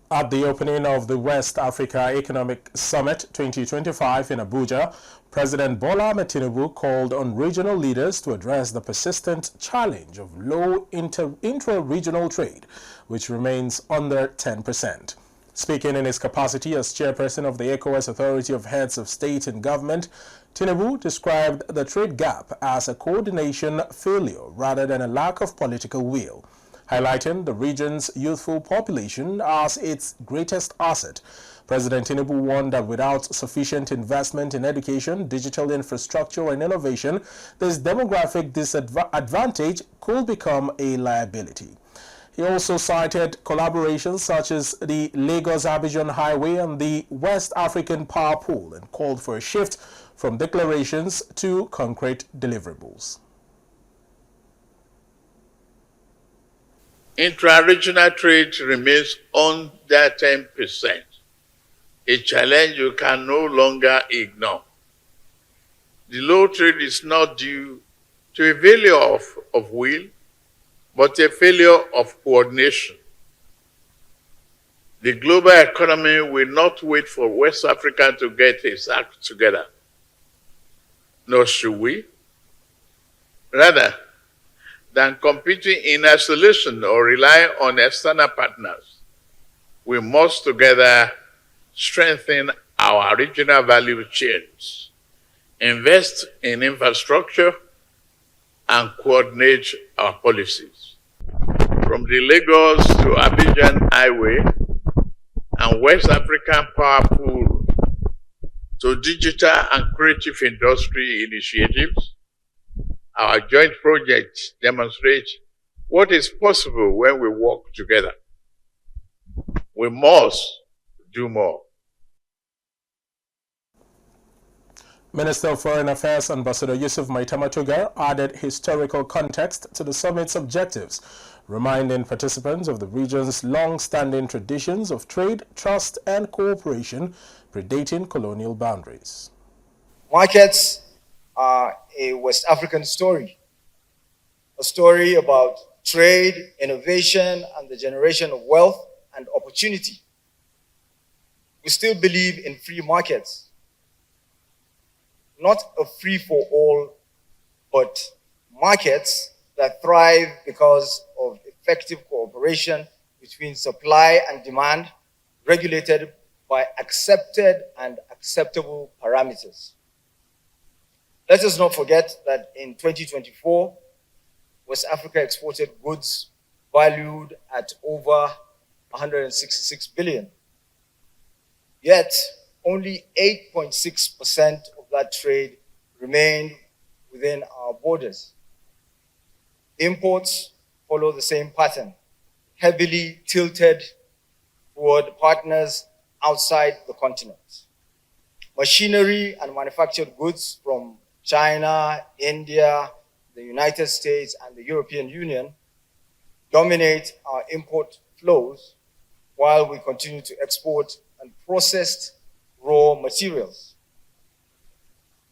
At the opening of the West Africa Economic Summit 2025 in Abuja, President Bola Ahmed Tinubu called on regional leaders to address the persistent challenge of low intra-regional trade, which remains under 10%. Speaking in his capacity as chairperson of the ECOWAS Authority of Heads of State and Government, Tinubu described the trade gap as a coordination failure rather than a lack of political will, highlighting the region's youthful population as its greatest asset. President Tinubu warned that without sufficient investment in education, digital infrastructure, and innovation, this demographic disadvantage could become a liability. He also cited collaborations such as the Lagos-Abidjan Highway and the West African Power Pool and called for a shift from declarations to concrete deliverables. Intra-regional trade remains under 10%, a challenge you can no longer ignore. The low trade is not due to a failure of will, but a failure of coordination. The global economy will not wait for West Africa to get its act together, nor should we. Rather than competing in isolation or rely on external partners, we must together strengthen our regional value chains, invest in infrastructure, and coordinate our policies. From the Lagos to Abidjan Highway and West African Power Pool to digital and creative industry initiatives, our joint projects demonstrate what is possible when we work together. We must do more. Minister of Foreign Affairs Ambassador Yusuf Maitama Tuggar added historical context to the summit's objectives, reminding participants of the region's long-standing traditions of trade, trust, and cooperation predating colonial boundaries. Markets are a West African story, a story about trade, innovation, and the generation of wealth and opportunity. We still believe in free markets, not a free-for-all, but markets that thrive because of effective cooperation between supply and demand, regulated by accepted and acceptable parameters. Let us not forget that in 2024, West Africa exported goods valued at over 166 billion. Yet, only 8.6% of that trade remained within our borders. Imports follow the same pattern, heavily tilted toward partners outside the continent. Machinery and manufactured goods from China, India, the United States, and the European Union dominate our import flows while we continue to export and processed raw materials.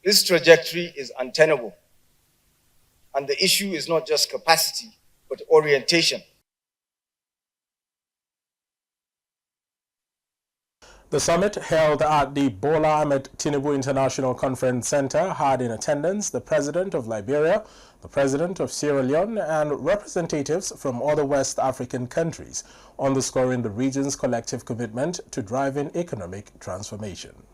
This trajectory is untenable, and the issue is not just capacity, but orientation. The summit, held at the Bola Ahmed Tinubu International Conference Center, had in attendance the President of Liberia, the President of Sierra Leone, and representatives from other West African countries, underscoring the region's collective commitment to driving economic transformation.